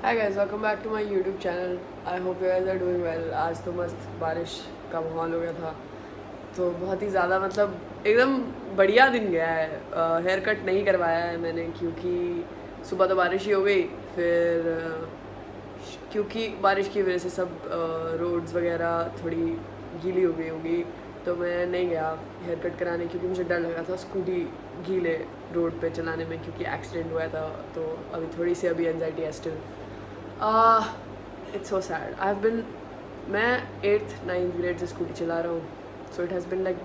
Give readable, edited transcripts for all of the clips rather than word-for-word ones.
Hi guys, welcome back to my YouTube channel. I hope you guys are doing well. आज तो मस्त बारिश का माहौल हो गया था, तो बहुत ही ज़्यादा मतलब एकदम बढ़िया दिन गया है। हेयर कट नहीं करवाया है मैंने क्योंकि सुबह तो बारिश ही हो गई। फिर क्योंकि बारिश की वजह से सब रोड्स वगैरह थोड़ी गीली हो गई होगी, तो मैं नहीं गया हेयर कट कराने क्योंकि मुझे डर लग रहा था स्कूटी गीले रोड पे चलाने में, क्योंकि एक्सीडेंट हुआ था। तो अभी एनजाइटी है still. It's so sad. I have been मैं 8th 9th ग्रेड से स्कूटी चला रहा हूँ, so it has been like,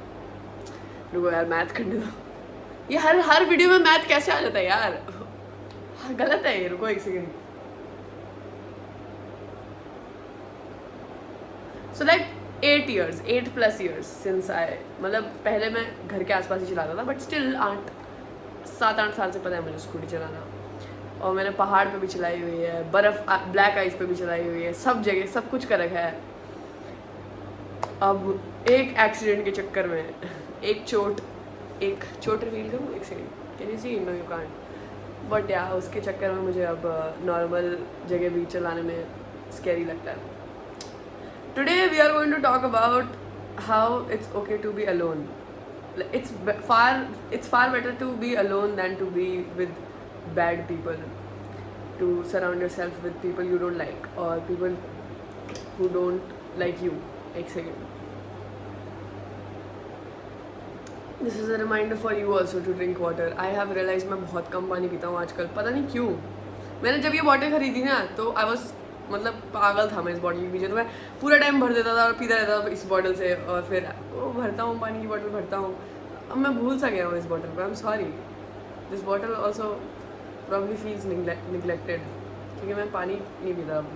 रुको यार मैथ करने दो। ये हर वीडियो में मैथ कैसे आ जाता है यार? गलत है ये, रुको एक second. So like 8 plus years since I, मतलब पहले मैं घर के आसपास ही चलाता था, बट स्टिल 7-8 साल से पता है मुझे स्कूटी चलाना। और मैंने पहाड़ पे भी चलाई हुई है, बर्फ़ ब्लैक आइस पे भी चलाई हुई है, सब जगह सब कुछ कर रखा है। अब एक एक्सीडेंट के चक्कर में एक चोट रिवील करूँ? एक second, can you see? No you can't. But या उसके चक्कर में मुझे अब नॉर्मल जगह भी चलाने में स्कैरी लगता है। Today we are going to talk about how it's okay to be alone. It's far better to be alone than to be with bad people. To surround yourself with people you don't like or people who don't like you. एक second. This is a reminder for you also to drink water. I have realized मैं बहुत कम पानी पीता हूँ आजकल, पता नहीं क्यों। मैंने जब ये बॉटल खरीदी ना तो आई वॉज मतलब पागल था मैं इस बॉटल के पीछे, तो मैं पूरा टाइम भर देता था और पीता रहता था इस बॉटल से, और फिर वो भरता हूँ पानी की बॉटल भरता हूँ। अब मैं भूल सा गया हूँ इस बॉटल पर। I am sorry. This bottle also probably feels neglected क्योंकि मैं पानी नहीं पीता अब।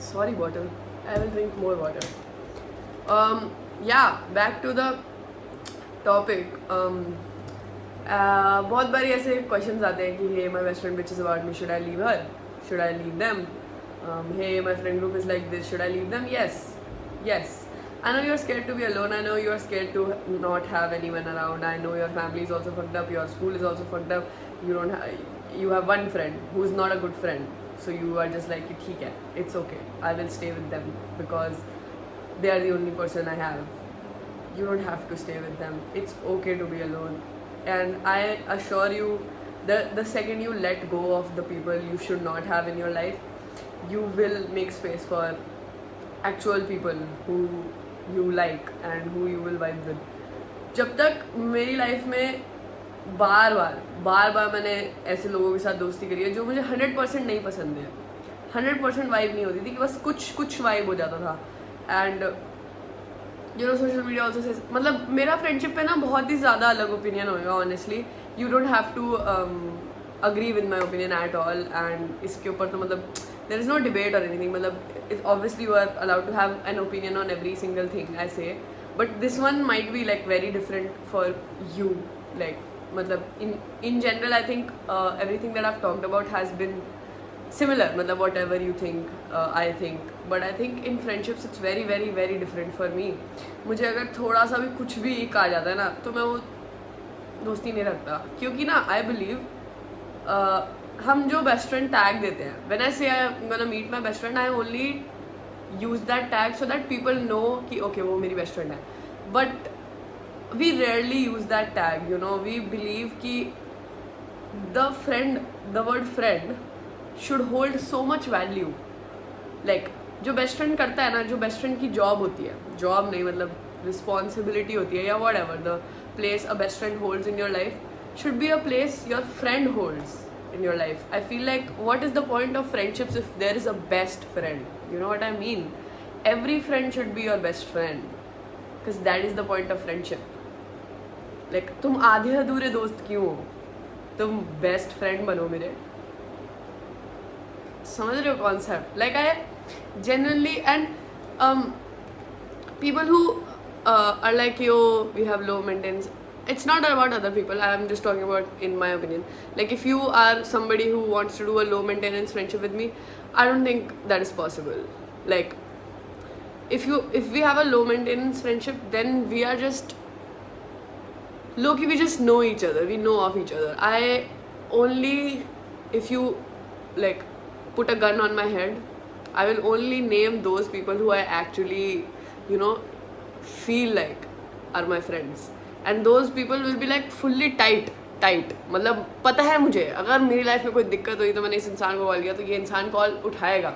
Sorry bottle, I will drink more water. Yeah, back to the topic. बहुत बारी ऐसे क्वेश्चंस आते हैं कि hey, my best friend bitches about me, should I leave her? Should I leave them? Hey, my friend group is like this, should I leave them? Yes. I know you're scared to be alone. I know you're scared to not have anyone around. I know your family is also fucked up. Your school is also fucked up. You have one friend who's not a good friend. So you are just like, ठीक है, it's okay. I will stay with them because they are the only person I have. You don't have to stay with them. It's okay to be alone. And I assure you, the second you let go of the people you should not have in your life, you will make space for actual people who you like and who you will vibe with. जब तक मेरी life में बार बार मैंने ऐसे लोगों के साथ दोस्ती करी है जो मुझे 100% नहीं पसंद है, 100% वाइब नहीं होती थी, कि बस कुछ वाइब हो जाता था। And social media also say मतलब मेरा फ्रेंडशिप पे ना बहुत ही ज़्यादा अलग ओपिनियन होगा honestly. You don't have to agree with my opinion at all. And इसके ऊपर तो मतलब देर इज़ नो डिबेट और एनीथिंग, मतलब obviously you are allowed to have an opinion on every single thing I say, but this one might be like very different for you. Like मतलब in general I think everything that I've talked about has been similar, मतलब whatever you think I think, but I think in friendships it's very very very different for me. मुझे अगर थोड़ा सा भी कुछ भी कहा जाता है ना तो मैं वो दोस्ती नहीं रखता, क्योंकि ना आई बिलीव हम जो बेस्ट फ्रेंड टैग देते हैं, when I say I am gonna meet my best friend, I only use that tag so that people know कि ओके वो मेरी बेस्ट फ्रेंड है, but we rarely use that tag, you know. We believe कि the word friend should hold so much value. Like जो best friend करता है ना, जो बेस्ट फ्रेंड की जॉब होती है, जॉब नहीं मतलब रिस्पॉन्सिबिलिटी होती है, या what ever the place a best friend holds in your life should be a place your friend holds in your life. I feel like what is the point of friendships if there is a best friend? You know what I mean? Every friend should be your best friend because that is the point of friendship. Like तुम आधे अधूरे दोस्त क्यों हो, तुम best friend बनो मेरे। समझ रहे हो concept? Like I genuinely, and people who are like, yo, we have low maintenance, it's not about other people, I am just talking about in my opinion. Like if you are somebody who wants to do a low maintenance friendship with me, I don't think that is possible. Like if we have a low maintenance friendship, then we are just low-key we just know each other, we know of each other. I only, if you like put a gun on my head, I will only name those people who I actually, you know, feel like are my friends. And those people will be like fully tight. मतलब पता है मुझे अगर मेरी life में कोई दिक्कत हुई तो मैंने इस इंसान को कॉल किया तो ये इंसान कॉल उठाएगा,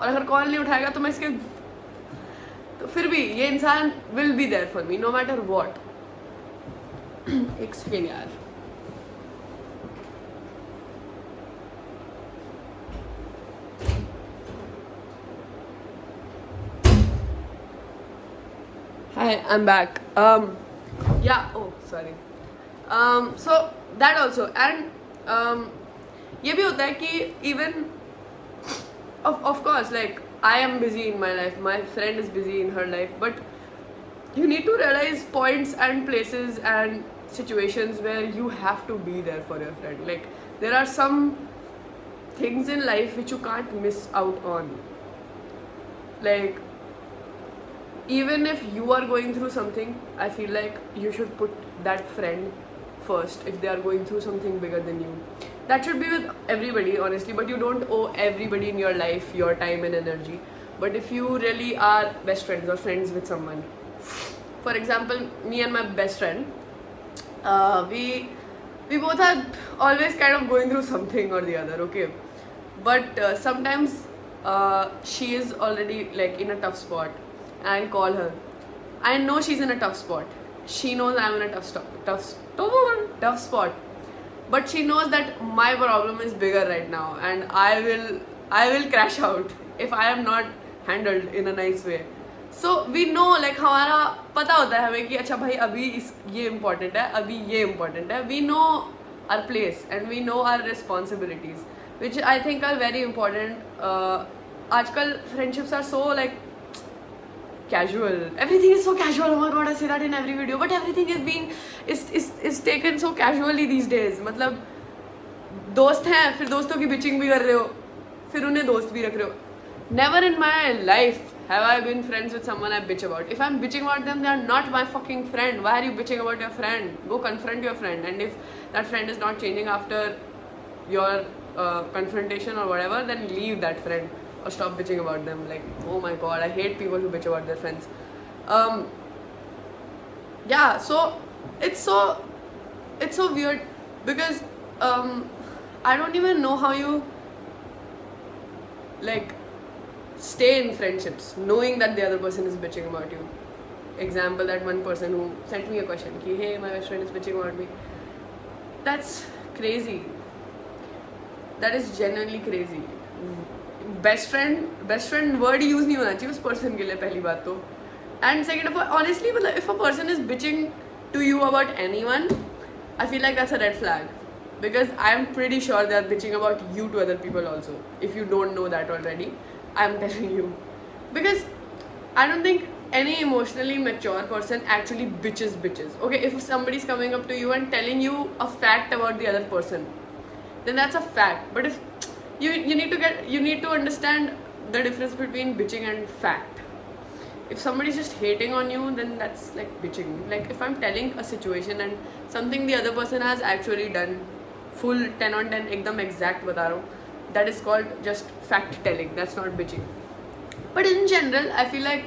और अगर कॉल नहीं उठाएगा तो मैं इसके, तो फिर भी ये इंसान will be there for me no matter what. एक सेकेंड यार. Hi, I'm back. Yeah. Oh, sorry. So that also, and ये भी होता है कि even of course, like I am busy in my life, my friend is busy in her life, but you need to realize points and places and situations where you have to be there for your friend. Like there are some things in life which you can't miss out on. Like even if you are going through something, I feel like you should put that friend first if they are going through something bigger than you. That should be with everybody, honestly, but you don't owe everybody in your life your time and energy. But if you really are best friends or friends with someone, for example, me and my best friend, we both are always kind of going through something or the other, okay? But sometimes she is already like in a tough spot, and I'll call her. I know she's in a tough spot. She knows I'm in a tough spot. But she knows that my problem is bigger right now, and I will crash out if I am not handled in a nice way. So we know, like हमारा पता होता है हमें कि अच्छा भाई अभी ये important है, अभी ये important है. We know our place and we know our responsibilities, which I think are very important. आजकल friendships are so like casual. Everything is so casual. Oh my god, I say that in every video. But everything is being is taken so casually these days. मतलब दोस्त हैं, फिर दोस्तों की bitching भी कर रहे हो, फिर उन्हें दोस्त भी रख रहे हो. Never in my life have I been friends with someone I bitch about. If I'm bitching about them, they are not my fucking friend. Why are you bitching about your friend? Go confront your friend. And if that friend is not changing after your confrontation or whatever, then leave that friend or stop bitching about them. Like, oh my god, I hate people who bitch about their friends. Yeah, so it's so weird because I don't even know how you like stay in friendships knowing that the other person is bitching about you. Example, that one person who sent me a question ki, hey, my best friend is bitching about me. That's crazy. That is genuinely crazy. Best friend word use नहीं होना चाहिए उस person के लिए, पहली बात तो. And second of all, honestly, if a person is bitching to you about anyone, I feel like that's a red flag, because I am pretty sure they are bitching about you to other people also. If you don't know that already, I am telling you, because I don't think any emotionally mature person actually bitches. Okay, if somebody is coming up to you and telling you a fact about the other person, then that's a fact. But if you need to understand the difference between bitching and fact. If somebody is just hating on you, then that's like bitching. Like if I'm telling a situation and something the other person has actually done, full 10 on 10 एकदम exact बता रहा हूँ, that is called just fact telling. That's not bitching. But in general, I feel like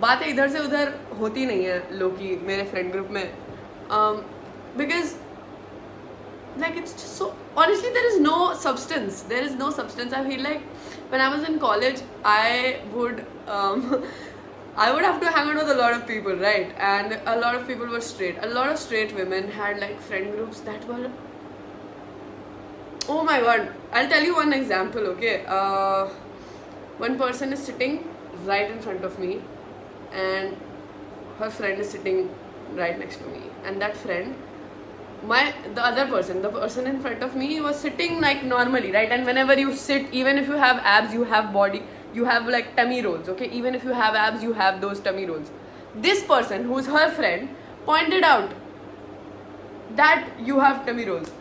बातें इधर से उधर होती नहीं है लोग की मेरे friend group में, because like it's just so, honestly there is no substance. I feel like when I was in college, I would have to hang out with a lot of people, right? And a lot of people were straight. A lot of straight women had like friend groups that were, oh my god, I'll tell you one example, okay? One person is sitting right in front of me and her friend is sitting right next to me, and that friend, the person in front of me was sitting like normally, right? And whenever you sit, even if you have abs, you have body, you have like tummy rolls, okay? Even if you have abs, you have those tummy rolls. This person, who's her friend, pointed out that you have tummy rolls.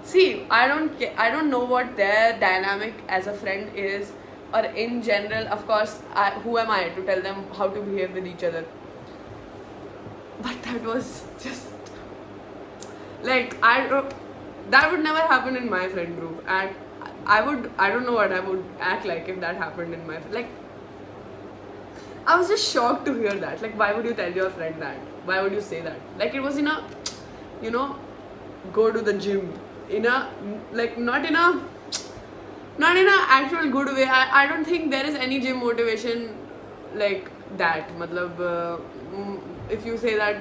See, I don't know what their dynamic as a friend is, or in general, of course, who am I to tell them how to behave with each other? but that was just like that would never happen in my friend group, and I don't know what I would act like if that happened in my, like, I was just shocked to hear that. Like, why would you tell your friend that? Why would you say that? Like, it was in a, you know, go to the gym in a, like, not in a actual good way. I don't think there is any gym motivation like that. मतलब if you say that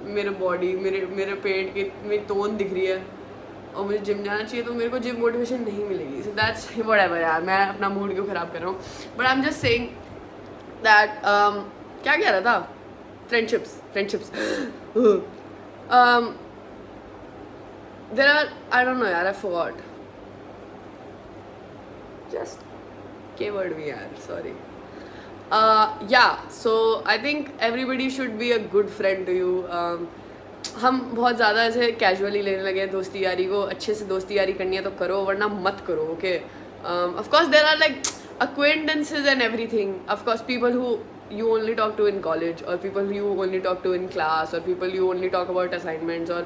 मेरे body मेरे पेट की मेरी तोन दिख रही है और मुझे जिम जाना चाहिए, तो मेरे को जिम मोटिवेशन नहीं मिलेगी. So that's whatever यार, मैं अपना मूड क्यों ख़राब कर रहा हूँ. But I'm just saying that क्या कह रहा था, friendships there are, I don't know यार, I forgot, just K-word me यार, sorry. Yeah, so I think everybody should be a good friend to you. हम बहुत ज़्यादा ऐसे कैजुअली लेने लगे हैं दोस्ती यारी को. अच्छे से दोस्ती यारी करनी है तो करो, वरना मत करो. Okay, of course there are like acquaintances and everything. Of course, people who you only talk to in college, or people you only talk to in class, or people you only talk about assignments, or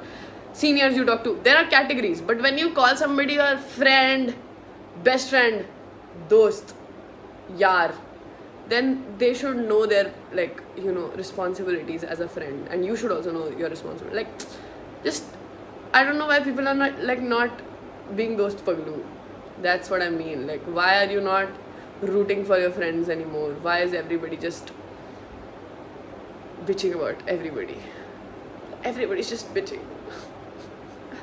seniors you talk to. There are categories, but when you call somebody your friend, best friend, dost, yaar, then they should know their, like, you know, responsibilities as a friend, and you should also know your responsibility. Like, just, I don't know why people are not being dost paglu. That's what I mean. Like, why are you not rooting for your friends anymore? Why is everybody just bitching about everybody? Everybody's just bitching.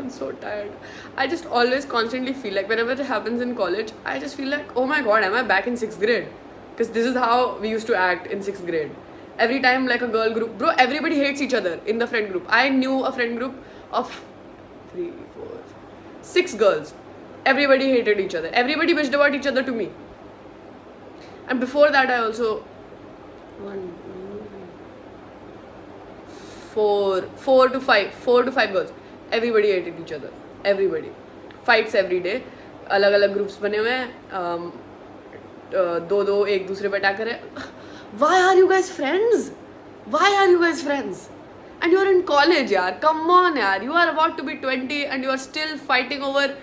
I'm so tired. I just always constantly feel like whenever it happens in college, I just feel like, oh my god, am I back in 6th grade? Because this is how we used to act in 6th grade. Every time, like, a girl group, bro, everybody hates each other in the friend group. I knew a friend group of 3, 4, 6 girls. Everybody hated each other. Everybody bitched about each other to me. And before that, I also 4 to 5 girls. Everybody hated each other. Everybody. Fights every day. अलग-अलग groups बने हुए हैं. दो एक दूसरे पे attack करें. Why are you guys friends? Why are you guys friends? And you are in college, yaar. Come on, yaar. You are about to be 20 and you are still fighting over,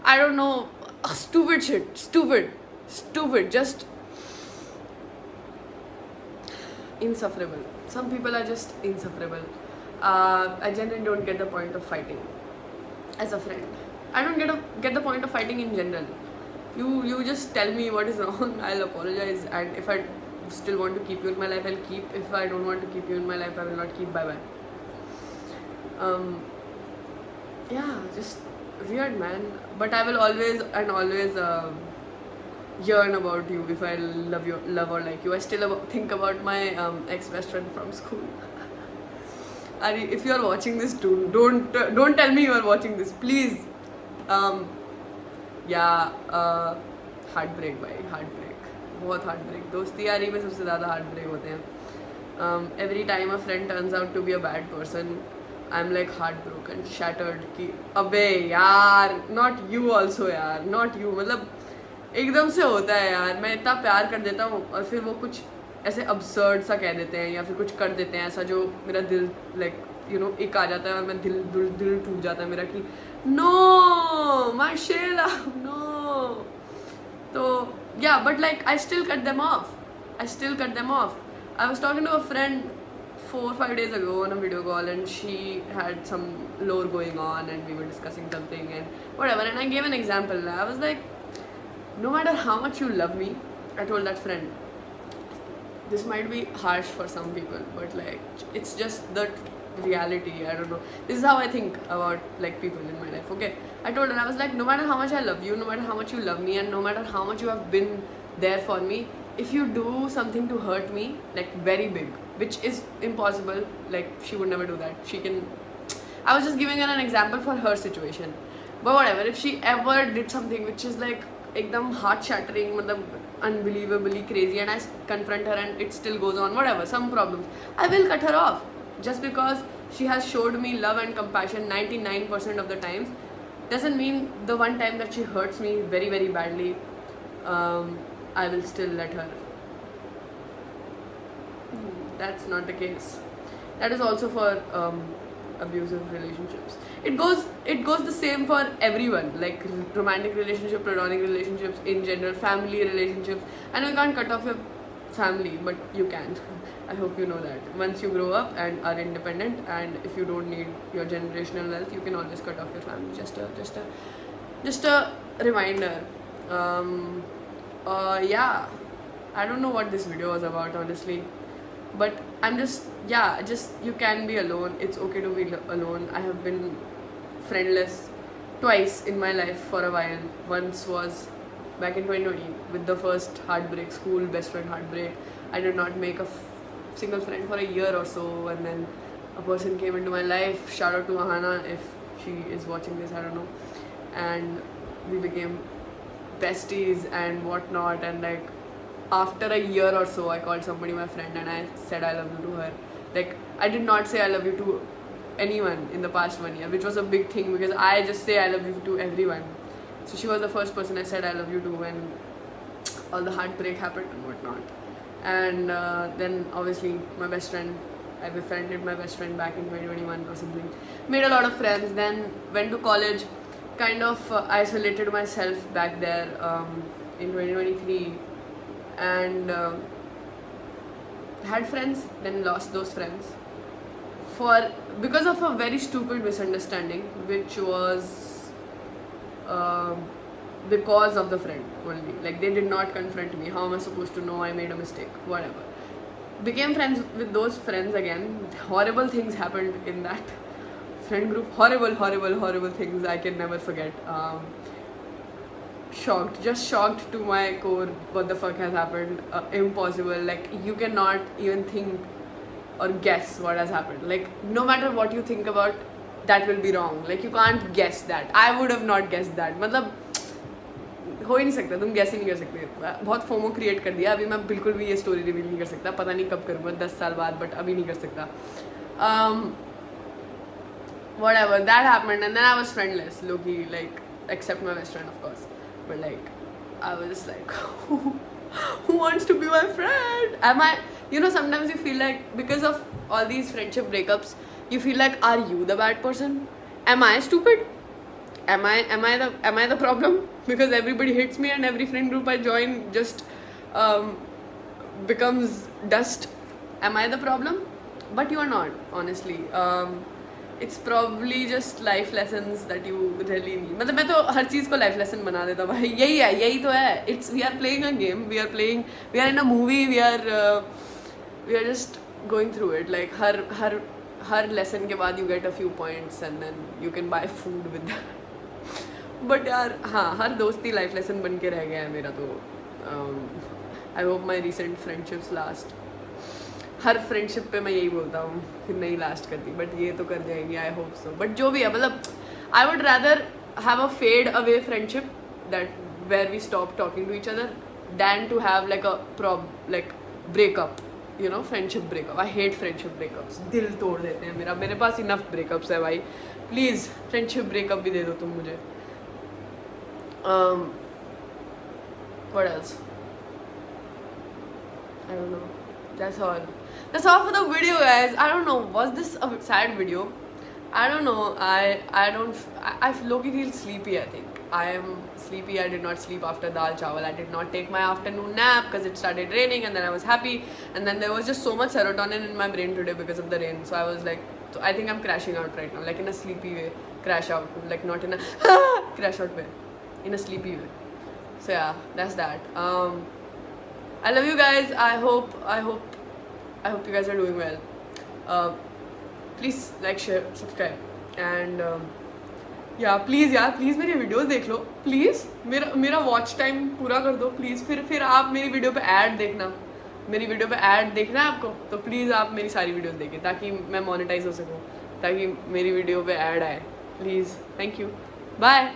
I don't know, stupid shit. Stupid. Just insufferable. Some people are just insufferable. I genuinely don't get the point of fighting as a friend. I don't get the point of fighting in general. You just tell me what is wrong, I'll apologize, and if I still want to keep you in my life, I'll keep. If I don't want to keep you in my life, I will not keep. Bye. Yeah, just weird, man. But I will always yearn about you if I love or like you. I still think about my ex-best friend from school. Ari, if you are watching this too, don't tell me you are watching this, please. Heartbreak भाई, heartbreak, बहुत heartbreak. दोस्ती यारी में सबसे ज़्यादा heartbreak होते हैं. Every time a friend turns out to be a bad person, I'm like heartbroken, shattered कि अबे यार, not you also यार, not you. मतलब एकदम से होता है यार. मैं इतना प्यार कर देता हूँ और फिर वो कुछ ऐसे absurd सा कह देते हैं या फिर कुछ कर देते हैं ऐसा जो मेरा दिल, like, you know, एक आ जाता है और मैं दिल टूट जाता है मेरा कि no, my Sheila, no. So yeah, but like I still cut them off. I was talking to a friend 4 or 5 days ago on a video call, and she had some lore going on and we were discussing something and whatever, and I gave an example. I was like, no matter how much you love me, I told that friend, this might be harsh for some people, but like it's just the reality. I don't know, this is how I think about like people in my life. Okay, I told her, I was like, no matter how much I love you, no matter how much you love me, and no matter how much you have been there for me, if you do something to hurt me, like very big, which is impossible, like she would never do that. She can, I was just giving her an example for her situation, but whatever, if she ever did something which is like ekdam heart shattering, unbelievably crazy, and I confront her and it still goes on, whatever, some problems, I will cut her off. Just because she has showed me love and compassion 99% of the times doesn't mean the one time that she hurts me very, very badly, I will still let her. That's not the case. That is also for abusive relationships. It goes the same for everyone, like romantic relationship, platonic relationships, in general, family relationships. I know you can't cut off your family, but you can. I hope you know that. Once you grow up and are independent, and if you don't need your generational wealth, you can always cut off your family. Just a reminder. Yeah, I don't know what this video was about, honestly, but I'm just, yeah, just, you can be alone. It's okay to be alone. I have been friendless twice in my life for a while. Once was back in 2020 with the first heartbreak, school best friend heartbreak. I did not make a single friend for a year or so, and then a person came into my life. Shout out to Ahana if she is watching this, I don't know. And we became besties and whatnot, and like after a year or so, I called somebody my friend and I said I love you to her. Like, I did not say I love you to anyone in the past 1 year, which was a big thing because I just say I love you to everyone. So she was the first person I said I love you to when all the heartbreak happened and whatnot. And then obviously my best friend, I befriended my best friend back in 2021 or something. Made a lot of friends, then went to college, kind of isolated myself back there in 2023, and had friends, then lost those friends because of a very stupid misunderstanding, which was because of the friend only. Like, they did not confront me. How am I supposed to know I made a mistake? Whatever. Became friends with those friends again. Horrible things happened in that friend group. Horrible things I can never forget. Just shocked to my core. What the fuck has happened? Impossible. Like, you cannot even think or guess what has happened. Like, no matter what you think about, that will be wrong. Like, you can't guess that. I would have not guessed that. मतलब हो ही नहीं सकता, तुम gas ही नहीं कर सकते. बहुत FOMO create कर दिया. अभी मैं बिल्कुल भी ये स्टोरी रिवील नहीं कर सकता. पता नहीं कब करूँगा, 10 साल बाद, बट अभी नहीं कर सकता. Whatever, that happened, and then I was friendless, low-key, like, except my best friend, of course. But like, I was just like, who wants to be my friend? Sometimes you feel like, because of all these friendship breakups, you feel like, are you the bad person? Am I stupid? Am I the problem? Because everybody hates me and every friend group I join just becomes dust. Am I the problem? But you are not, honestly. It's probably just life lessons that you really need. मतलब मैं तो हर चीज़ को life lesson बना देता हूँ भाई. यही तो है. We are playing a game. We are in a movie. We are just going through it. Like her lesson के बाद you get a few points and then you can buy food with that. But यार हाँ, हर दोस्ती life lesson बन के रह गया है मेरा तो. I hope my recent friendships last. Her friendship पे मैं यही बोलता हूँ, फिर नहीं लास्ट करती, बट ये तो कर जाएंगी, आई होप सो. बट जो भी है, मतलब I would rather have a fade away friendship that where we stop talking to each other than to have like breakup, friendship breakup. I hate friendship breakups. दिल तोड़ देते हैं मेरे पास enough breakups है भाई. प्लीज़ फ्रेंडशिप ब्रेकअप भी दे दो तुम मुझे. What else? I don't know. That's all for the video, guys. I don't know, was this a sad video? I don't know. I low-key feel sleepy. I think I am sleepy. I did not sleep after dal chawal. I did not take my afternoon nap because it started raining, and then I was happy, and then there was just so much serotonin in my brain today because of the rain. So I was like, I think I'm crashing out right now, like in a sleepy way. Crash out, like not in a crash out way, in a sleepy way. So yeah, that's that. I love you guys. I hope you guys are doing well. Please like, share, subscribe, and please मेरी videos देख लो. Please मेरा watch time पूरा कर दो please. फिर आप मेरी video पे ऐड देखना. मेरी वीडियो पे ऐड देखना है आपको, तो प्लीज़ आप मेरी सारी वीडियोस देखें ताकि मैं मोनेटाइज हो सकूँ, ताकि मेरी वीडियो पे ऐड आए. प्लीज़. Thank you. बाय.